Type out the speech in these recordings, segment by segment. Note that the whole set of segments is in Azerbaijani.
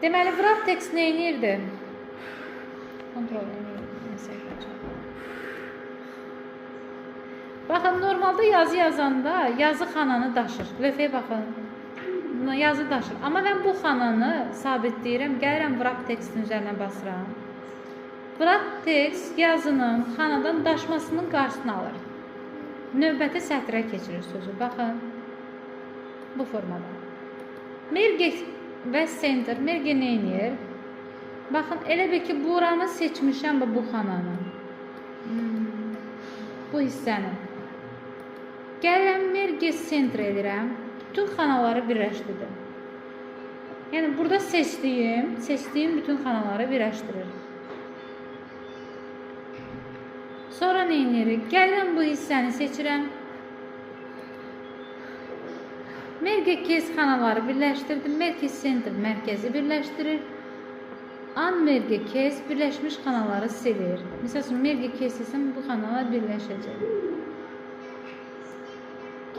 Deməli, Vraptex nə edirdi? Kontrol edir. Baxın, normalda yazı yazanda yazı xananı daşır. Lövhəyə baxın. Yazı daşır. Amma mən bu xananı sabitləyirəm. Gəlirəm Vraptexin üzərinə basıram. Vraptex yazının xanadan daşmasının qarşısını alır. Növbəti sətrə keçirir sözü. Baxın. Bu formada. Merge və center. Merge nə edir? Baxın, elə bir ki, buranı seçmişəm bu xananı. Bu hissəni. Gəlirəm, merge center edirəm. Bütün xanaları birləşdirdim. Yəni, burada seçdiyim bütün xanaları birləşdirir. Sonra nə edirik? Gəlirəm, bu hissəni seçirəm. Merge case xanaları birləşdirdim. Merge center mərkəzi birləşdirir. Unmerge case birləşmiş xanaları silir. Məsəl üçün, merge case isə bu xanalar birləşəcək.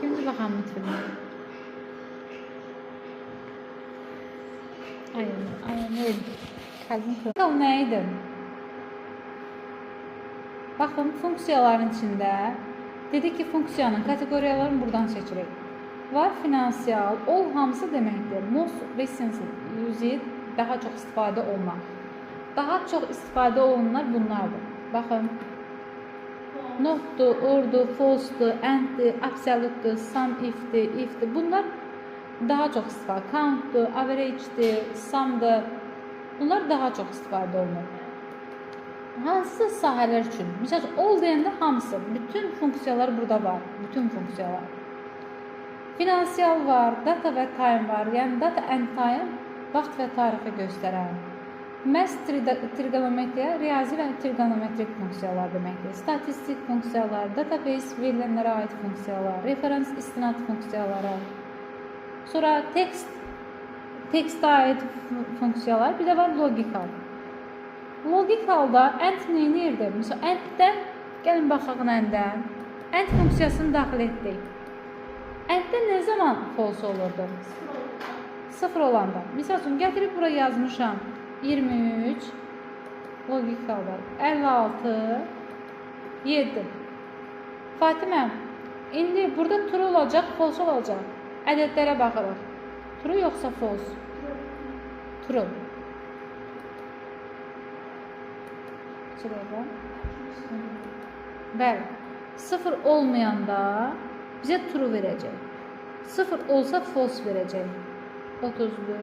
Kimdir baxan mütfilmə? Aynen. Kalbim kırıldı. Bakalım nə idi? Baxın, funksiyaların içində dedi ki, funksiyanın kateqoriyalarını buradan seçirik. Var finansial, hamısı deməkdir. Most recent use it, daha çox istifadə olunan. Daha çox istifadə olunanlar bunlardır. Baxın. Notdur, ordur, false'dur, and'dir, absolute'dur, sum if'dir. Bunlar daha çox istifadə. Count'dur, average'dir, sum'dur. Bunlar daha çox istifadə olunur. Hansısa sahələr üçün. Məsələn, all deyəndə hamısı. Bütün funksiyalar burada var. Bütün funksiyalar. Finansial var, data və time var. Yəni, data and time vaxt və tarixi göstərən. Mass trigonometriya, riyazi və trigonometrik funksiyalar deməkdir. Statistik funksiyalar, database verilənlərə aid funksiyalar, referans istinad funksiyaları. Sonra tekstə aid funksiyalar, bir də var logikal. Logikalda and nə edirdi? Məsələn, anddən, gəlin baxaq anddən. And funksiyasını daxil etdik. Anddə nə zaman false olurdu? 0 olanda. Misal üçün, gətirib bura yazmışam. 23 logikalda 56 7. Fatimə, indi burada true olacaq, false olacaq. Ədədlərə baxırıq. True yoxsa false? True. Bəli. 0 olmayanda bizə true verəcək. 0 olsa false verəcək. 34.